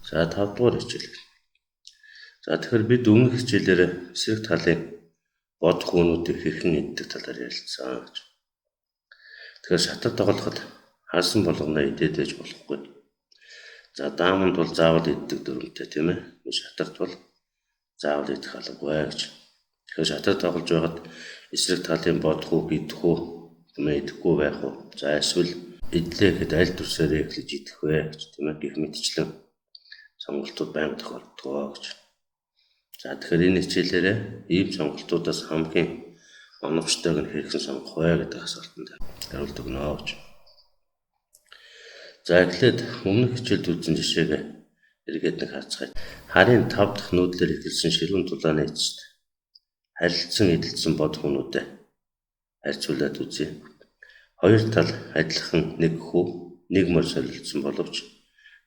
За 5 дугаар хичээл. За тэгэхээр бид өмнөх хичээлээр эсрэг талын бодох үнүүдийг хэрхэн эддэг талаар ярилцсан гэж. Тэгэхээр шатар тоглоход харсан болгоно идээд байж болохгүй. За дааманд бол заавал иддэг дүрмтэй тийм ээ. Шатарт бол заавал идэх албагүй гэж. Тэгэхээр шатар тоглож байхад эсрэг талын бодох үг идэх үү, идэхгүй байх уу. За эсвэл идлээ гэхэд аль төрсөөр эхлэж идэх вэ гэж тийм ээ. Гэх мэтчлэн сонголтууд байнга тохиолддог гэж. За тэгэхээр энэ хичээлээр ийм сонголтуудаас хамгийн оновчтойг нь хэрхэн сонгох вэ гэдэг асуултанд хариулт өгнө гэж. За эхлээд өмнөх хичээлд үзсэн жишээг эргээд нэг харцгаая. Харын 5 дахь нүүдлээр эхэлсэн ширүүн тулааны эцэст харилцсан эдэлсэн бодох үнүүдэд харьцуулаад үзье. Хоёр тал адилхан нэг хүү, нэг мөр солилцсон боловч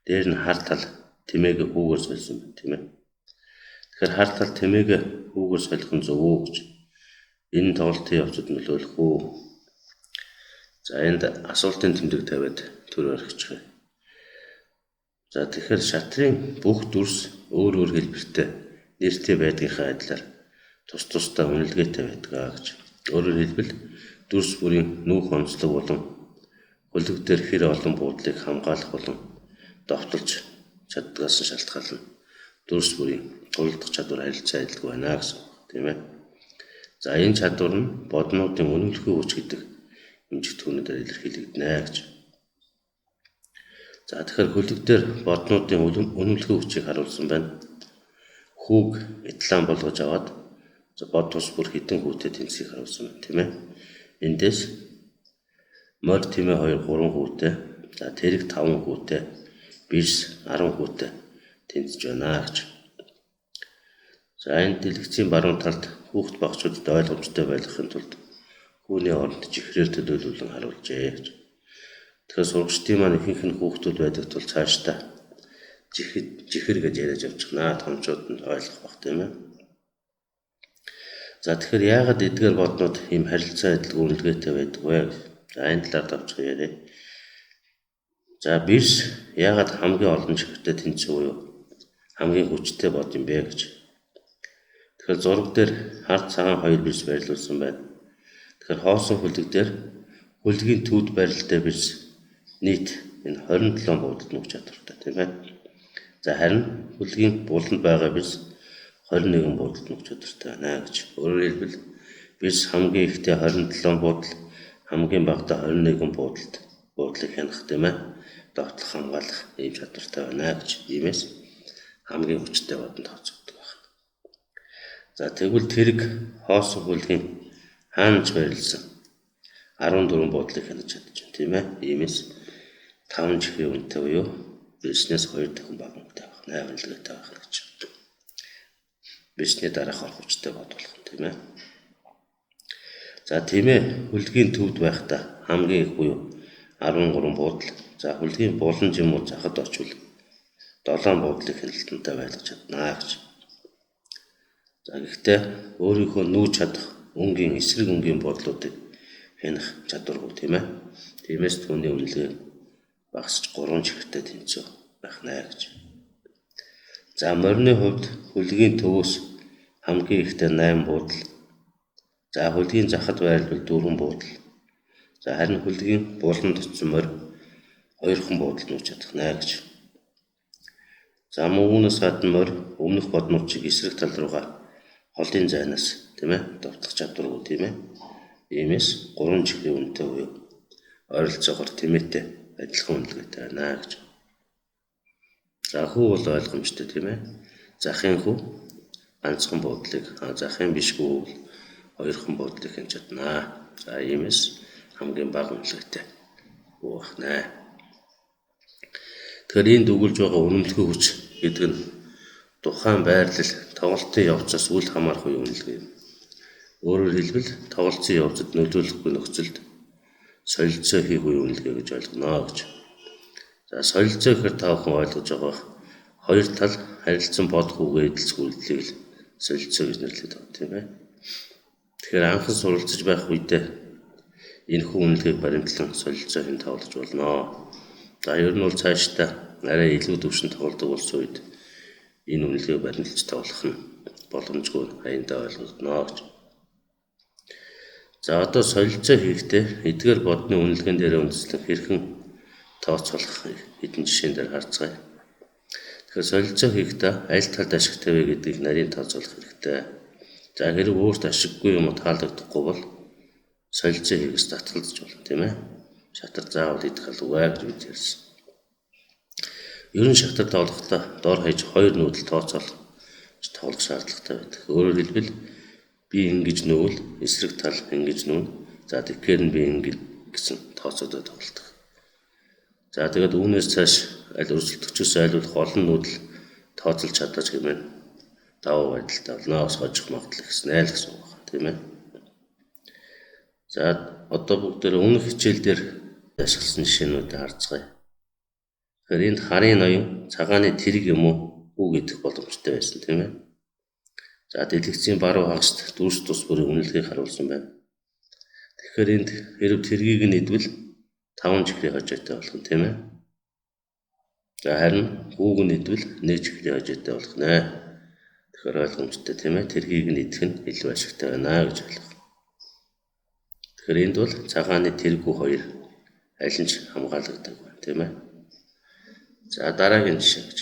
дээр нь хар тал тэмээгээ хүүгээр сольсон байна, тийм ээ. Тэгэхээр хар тал тэмээгээ хүүгээр солих нь зөв үү гэж. Энэ тоглолтын явцад нөлөөлөх үү? За энд асуултын тэмдэг тавиад төр орхичих. За тэгэхээр шатрын бүх дүрс өөр хэлбэртэй нэртэй байдгийнхаа адилаар тус тусдаа үнэлгээтэй байдаг гэж. Өөрөөр хэлбэл дүрс бүрийн нүүх онцлог болон хөлөг дээр хэр олон буудлыг хамгаалах болон довтолж чаддгаас нь шалтгаална. Дүрс бүрийн тулдах чадвар харилцаа адилгүй байна гэсэн үг тийм ээ. За энэ чадвар нь боднуудын үнэлэхүй хүч гэдэг хэмжигдэхүүнээр илэрхийлэгдэнэ гэж. За тэгэхээр хөлөг дээр боднуудын үнэлэхүй хүчийг харуулсан байна. Хүүг этлан болгож аваад бод тус бүр хитэн хүүтэй тэнцгийг харуулсан байна тийм ээ. Эндээс мод тийм ээ 2 3 хүүтэй, за тэрэг 5 хүүтэй, бирс 10 хүүтэй тэнцэж байна гэж. За энэ дэлгэцийн баруун талд хүүхэд багчуудад ойлгомжтой байлгахын тулд хүүний оронд чихрээр төлөөлүүлэн харуулжээ гэж. Тэгэхээр сурагчдын маань ихэнх нь хүүхдүүд байдаг тул цаашдаа чихэр гэж яриад явчихнаа. Томчууд нь ойлгох бах тийм ээ. За тэгэхээр яагаад эдгээр боднууд ийм харилцаа адилгүй үнэлгээтэй байдаг вэ? За энэ талаар давчхан яриа. За бирс яагаад хамгийн олон чихэртэй тэнцсэн үү? Хамгийн хүчтэй бод юм бэ гэж. Тэгэхээр зураг дээр хард цагаан 2 бирс байрлуулсан байна. Тэгэхээр хоосон хөлөг дээр хөлгийн төвд байралтай бирс нийт энэ 27 буудалд нүүх чадвартай тийм ээ. За харин хөлгийн буланд байгаа бирс 21 буудалд нүүх чадвартай байна гэж. Өөрөөр хэлбэл бирс хамгийн ихтэй 27 буудал, хамгийн багадаа 21 буудлыг хянах тийм ээ. Довтлох хамгаалах ийм чадвартай байна гэж. Иймээс хамгийн хүчтэй бодонд тооцогддог байна. За тэгвэл тэрэг хоосон хөлгийн хаанч байрлсан 14 буудлыг хянаж чадчихна тийм ээ. Иймээс 5 чихрийн үнэтэй буюу бирснээс 2 дахин бага үнэтэй байх, 8 илгээтэй байх гэж. Бирсний дараах орох хүчтэй бод болох нь тийм ээ. За тийм ээ, хөлгийн төвд байхдаа хамгийн их буюу 13 буудал. За хөлгийн буланж юм уу захад очвол 7 буудлыг хяналтантай байлгаж чаднаа гэж. За гэхдээ өөрийнхөө нүүж чадах өнгийн эсрэг өнгийн буудлуудыг хянах чадваргүй тийм ээ. Тиймээс түүний үнэлгээ багасч 3 чихртэй тэнцүү байх нэ гэж. За морины хувьд хөлгийн төвөөс хамгийн ихтэй 8 буудал. За хөлгийн захад байрлал 4 буудал. За харин хөлгийн буланд очсон морь 2хан буудалд нүүж чадах нэ гэж. За үүнээс гадна морь өмнөх боднууд шиг эсрэг тал руугаа холын зайнаас тийм ээ довтлох чадваргүй тийм ээ. Иймээс 3 чихрийн үнэтэй буюу ойролцоогоор тэмээтэй адилхан үнэлгээтэй байна гэж. За хүү бол ойлгомжтой тийм ээ. Захын хүү ганцхан буудлыг, захын бишгүй бол 2хан буудлыг хянаж чаднаа. За иймээс хамгийн бага үнэлгээтэй хүү байна. Тэгэхээр энд өгүүлж байгаа үнэмлэхүй хүч гэдэг нь тухайн байрлал тоглолтын явцаас үл хамаарах үе үнэлгээ юм. Өөрөөр хэлбэл тоглолцын явцад нөлөөлөхгүй нөхцөлд солилцоо хийх үе үнэлгээ гэж ойлгоно гэж. За солилцоо гэхээр та бүхэн ойлгож байгаа хоёр тал харилцан бодох үгээ эдэлцэх үйлдэлийг л солилцоо гэж нэрлэдэг тийм ээ. Тэгэхээр анхан суралцж байх үедээ энэхүү үнэлгээг баримтлан солилцоо хэн тавуулж болно. За ер нь бол цаашдаа арай илүү төвшин тоглодог болсон үед энэ үнэлгээ баримталж тоглох нь боломжгүй аяндаа ойлгогдно гэж. За одоо солилцоо хийхдээ эдгээр бодны үнэлгээнд дээр үндэслэн хэрхэн тооцоолох хэдэн жишээн дээр харцгаая. Тэгэхээр солилцоо хийхдээ аль талд ашигтай вэ гэдгийг нарийн тооцоолох хэрэгтэй. За хэрэг өөрт ашиггүй юм таалагдахгүй бол солилцоо хийгээс татгалзаж болно, тийм ээ. Шатар заавал идэх алгүй гэж бид ярьсан. Ер нь шатар тоглохдоо дор хаяж хоёр нүүдэл тооцоолж тоглох шаардлагатай байдаг. Өөрөөр хэлбэл би ингэж нүүвэл эсрэг тал ингэж нүүн. За тэгэхээр нь би ингэж гэсэн тооцоодод тоглодог. За тэгээд үүнээс цааш аль өрсөлдөгчөөс айлуулах олон нүүдэл тооцолж чадаж хэмээн даваа байдалтай болно. Хожих магадлал гэснэ л гэсэн үг байна, тийм ээ. За одоо бүгдээр өмнөх хичээлдэр ашигласан жишээнүүдийг харцгаая. Тэгэхээр энд харын ноён цагааны тэрэг юм уу үг идэх боломжтой байсан, тийм ээ. За дэлгэцийн баруун хагаст дүүс тус бүрийн үнэлгээг харуулсан байна. Тэгэхээр энд хэрв тэргийг нь идвэл 5 чихрийн хожоотой болох нь, тийм ээ. За харин хүүг нь идвэл 1 чихрийн хожоотой болох нэ. Тэгэхээр ойлгомжтой, тийм ээ. Тэргийг нь идэх нь илүү ашигтай байна гэж ойлгох. Тэгэхээр энд бол цагааны тэргүү хоёр аль нь ч хамгаалагддаг байна, тийм ээ. За дараагийн жишээ гэж.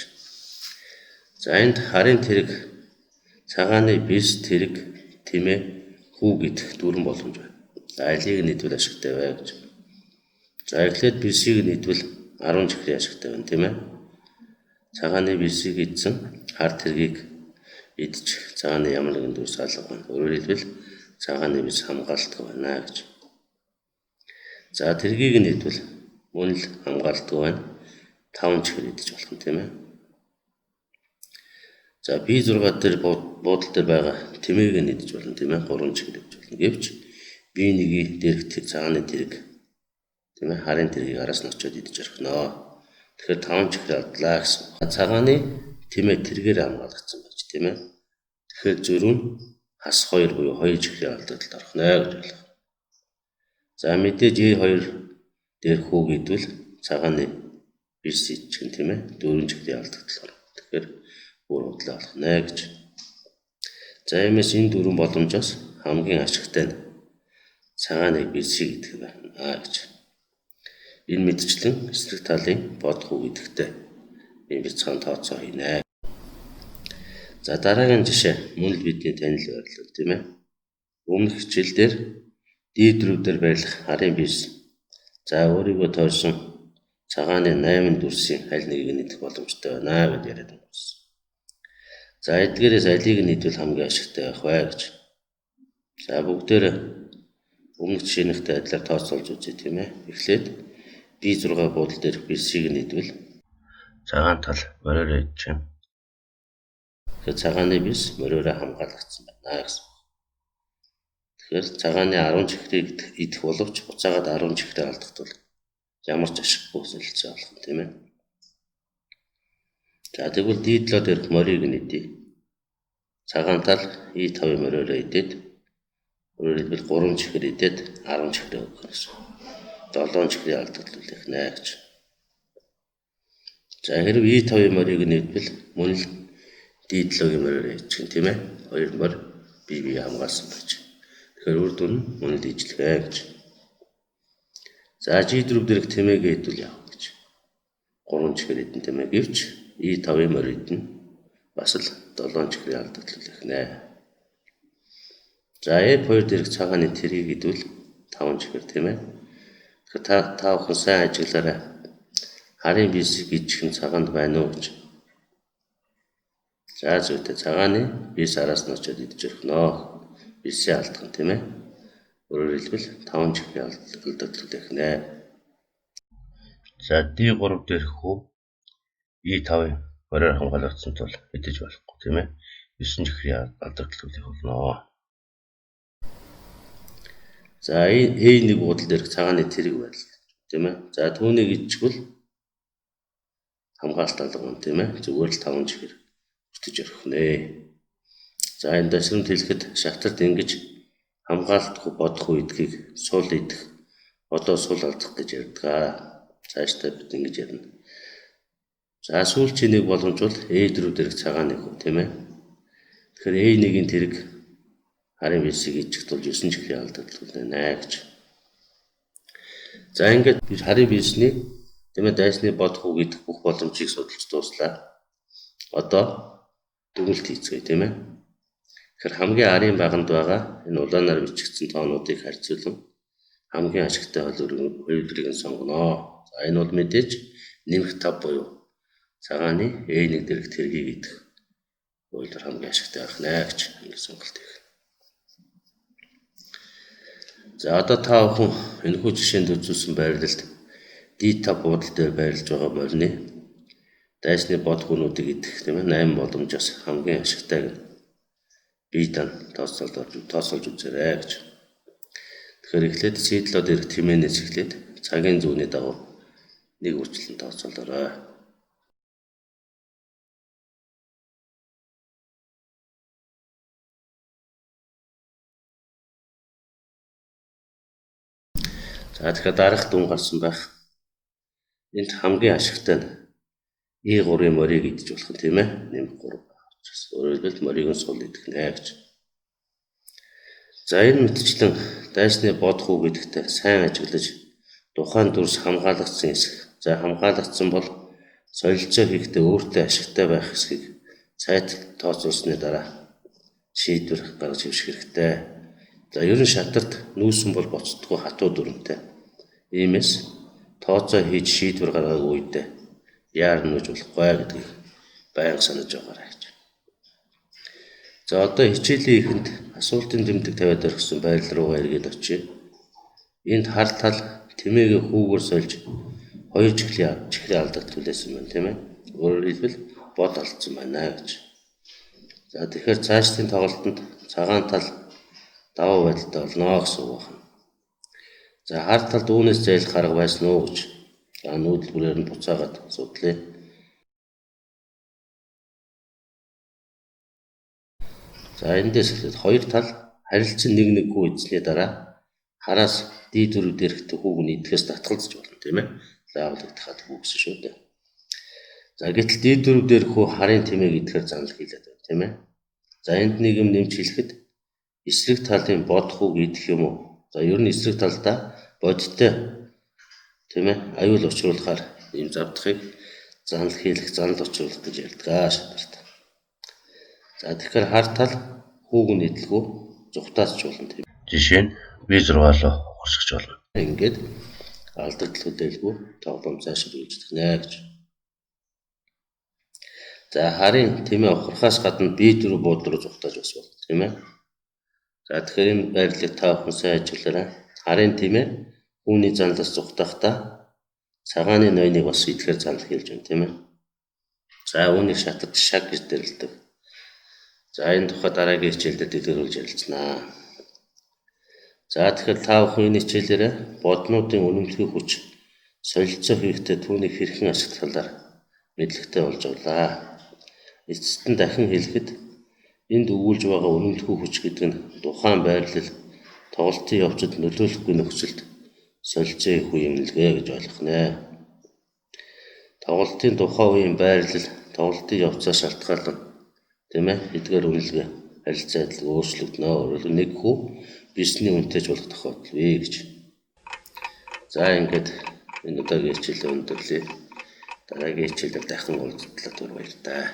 За энд харын тэрэг цагааны бис тэрэг тэмээ хүүг идэх дүрэн боломж байна. За алийг нь идвэл ашигтай бай гэж. За эхлээд бисийг нь идвэл 10 чихрийн ашигтай байна, тийм ээ. Цагааны бисийг идсэн хар тэргийг идэж цагааны ямар нэгэн дүрс алга байна. Өөрөөр хэлбэл цагааны бис хамгаалдаг байна гэж. За тэргийг нь идвэл мөн л хамгаалдаг байна. 5 чихэр идэж болох юм, тийм ээ. За B6 дээр буудал дээр байгаа тэмээг нь идэж болно, тийм ээ. 3 чихэр идэж болно. Гэвч B1-ийн дээрх цагааны тэрэг, тийм ээ, харын тэргийг араас нь очиод идэж орхино. Тэгэхээр 5 чихэр алдлаа гэсэн. Цагааны тэмээ тэргээр хамгаалагдсан байж, тийм ээ. Тэгэхээр зөрүү нь хас 2 буюу 2 чихрийн алдагдлалд орхино гэж ойлгох. За мэдээж E2 дээр хүүг идвэл цагааны бис идэх нь, тийм ээ. 4 чихрийн алдагдлал орно. Тэгэхээр бүр удлаа болох нэ гэж. За иймээс энэ дөрвөн боломжоос хамгийн ашигтай нь цагааны бисийг идэх байна гэж. Энэ мэдчлэн эсрэг талын бодох үг идэхтэй энэ бяцхан тооцоо хийнэ. За дараагийн жишээ мөн л бидний танил байрлал, тийм ээ. Өмнөх хичээлдэр D4 дээр байрлах харын бис. За өөрийгөө тойрсон цагааны 8 дүрсийн аль нэгийг нь идэх боломжтой байна гэж яриад байна. За эдгээрээс алийг нь идвэл хамгийн ашигтай байх бай гэж. За бүгдээр өмнөх жишээнийхтэй адилаар тооцоолж үзье, тийм ээ. Эхлээд B6 буудал дээр бисийг нь идвэл цагаан тал мориороо идэж байна. Тэгэхээр цагааны бис мориороо хамгаалагдсан байна гэсэн. Тэгэхээр цагааны 10 чихрийг идэх боловч буцаагаад 10 чихрээ алдагдвал ямар ч ашиггүй солилцоо болох юм, тийм ээ. За тэгвэл D7 дээрх морийг нь идэ. Цагаан тал E5 мориороо идээд өөрөөр хэлбэл 3 чихэр идээд 10 чихрээ өгөх гэсэн. 7 чихрийн алдагдлал их нэ гэж. За хэрв E5 морийг нь идвэл мөн л D7-ийн мориороо идэх юм, тийм ээ. Хоёр морь бие хамгаалсан байж. Тэгэхээр үр дүн нь мөн л ижлэхэ гэж. За G4 дээрх тэмээгээ идвэл яах гэж. 3 чихэр идэн, тийм ээ. Гэвч E5-ийн морь идэн бас л 7 чихрийн алдагдлал их нэ. За F2 дээрх цагааны тэргийг идвэл 5 чихэр, тийм ээ. Тэгэхээр та бүхэн сайн ажиглаарай. Харын бисийг идэх цагаанд байна уу гэж. За зүйтэй цагааны бис араас нь очиод идэж орхино. Бисээ алдах нь, тийм ээ. Өөрөөр хэлбэл 5 чихрийн алдагдлал их нэ. За D3 дээрх хүү E5-ийн мориор хамгаалагдсан тул идэж болохгүй, тийм ээ. 9 чихрийн алдагдлал их болно. За A1 буудал дээрх цагааны тэрэг байдал, тийм ээ. За түүнийг идчихвэл хамгаалалт алга юм, тийм ээ. Зүгээр л 5 чихэр бүтэж орхино. За энэ дашрамд хэлэхэд шатарт ингэж хамгаалалтгүй бодох үедгийг сул идэх, одоо сул алдах гэж ярьдаг. Цаашдаа бид ингэж ярина. За сүүлчийн нэг боломж бол A4 дээрх цагааны хүү тийм ээ. Тэгэхээр A1-ийн тэрэг харын бийсийг ижих тул 9 чихрийн алдагдaltaй гэж. За ингээд бид харын бийсний тийм ээ дайсны бод хүү гэдэг бүх боломжийг судалж дууслаа. Одоо дүгнэлт хийцгээе тийм ээ. Тэгэхээр хамгийн арын баганд байгаа энэ улаанаар бичигдсэн тоонуудыг харьцуулан хамгийн ашигтай хувилбарыг нь сонгоно. За энэ бол мэдээж нэмэх тав буюу цагааны A1 дээрх тэргийг идэх хувилбар хамгийн ашигтай байх нэ гэж ингэ сонголт хийх. За одоо та бүхэн энэхүү жишээнд үзүүлсэн байрлалд D5 буудал дээр байрлаж байгаа морины дайсны бод хүнүүдийг идэх тийм ээ 8 боломжоос хамгийн ашигтайг нь бие дан тооцоолж үзээрэй гэж. Тэгэхээр эхлээд сийдлоо дээрх тэмээнээс эхлээд цагийн зүүнний дагуу нэг үржилтэн тооцоолоорой. За тэгэхээр дараах дүн гарсан байх. Энд хамгийн ашигтай нь E3-ийн морийг идэж болох нь тийм ээ. Нэмэх 3 байх учраас өөрөөр хэлбэл морийг нь сул идэх нэ гэж. За энэ мэтчлэн дайсны бод хүү гэдэгтээ сайн ажиглаж тухайн дүрс хамгаалагдсан хэсэг. За хамгаалагдсан бол солилцоо хийхдээ өөртөө ашигтай байх хэсгийг сайд тооцоолсны дараа шийдвэр гаргаж хэвших хэрэгтэй. За ерөн шатарт нүүсэн бол боцдгүй хатуу дүрмтэй. Иймээс тооцоо хийж шийдвэр гаргаагүй үедээ яар нүүж болохгүй гэдгийг байнга санаж байгаарай гэж. За одоо хичээлийн эхэнд асуултын тэмдэг тавиад орхисон байрал руугаа эргээд очие. Энд хар тал тэмээгээ хүүгээр сольж 2 чихрийн алдагт хүлээсэн байна тийм ээ. Өөрөөр хэлбэл бод алдсан байна гэж. За тэгэхээр цаашдын тоглолтод цагаан тал даваа байдалтай болно гэсэн үг байна. За хар талд үүнээс зайлах арга байсан уу гэж. За нүүдэл бүрээр нь буцаагаад судлаа. За эндээс эхлээд хоёр тал харилцан нэггүй эзлээ дараа хараас D4 дээрх хүүг нь идэхээс татгалзаж болно тийм ээ. Заавал идэх хад хүү гэсэн шүү дээ. За гэтэл D4 дээрх хүү харын тэмээг идэхээр занал хийлээд байна тийм ээ. За энд нэг юм нэмж хэлэхэд эсрэг талын бод хүүг идэх юм уу? За ер нь эсрэг талдаа бодиттой тийм ээ аюул учруулахаар ийм завдахыг занал хийлэх, занал учруулах гэж ярьдаг шатарт. За тэгэхээр хар тал хүүг нь идэлгүй зүхтаасч болно тийм. Жишээ нь B6 руу ухарсгч болно. Ингээд алдагдал хөдөлгөө тоглоом цаашид үргэлжлэх нэ гэж. За харын тэмээ ухрахаас гадна B4 бууд руу зүхтааж бас болно тийм ээ. За тэгэхээр энэ байрлалыг та бүхэн сайн ажиглаарай. Харын тэмээ үүний заналаас зүхтахдаа цагааны ноёныг бас идэхээр занал хийлж байна тийм ээ. За үүнийг шатарт шаг гэж дэрлэдэг. За энэ тухай дараагийн хичээлдээ дэлгэрүүлж ярилцсанаа. За тэгэхээр та бүхэн энэ хичээлээрээ боднуудын үнэмлэхүйн хүч солилцоо хийхдээ түүнийг хэрхэн ашиглах талаар мэдлэгтэй болж авлаа. Эцэст нь дахин хэлэхэд энд өгүүлж байгаа үнэмлэхүйн хүч гэдэг нь тухайн байрлал тоглолтын явцад нөлөөлөхгүй нөхцөлд солилцоо хийх үе эмнэлгээ гэж ойлгох нэ. Тоглолтын тухайн үеийн байрлал тоглолтын явцаа шалтгаалan тийм ээ эдгээр үнэлгээ харилцаа адил өөрчлөгдөнө. Өөрөөр нэг хүү бисний үнэтэй ч болох тохиолдол вэ гэж. За ингээд энэ удаагийн хичээлээ өндөрлөе. Дараагийн хичээлээр дахин уулзтлаа баяр таа.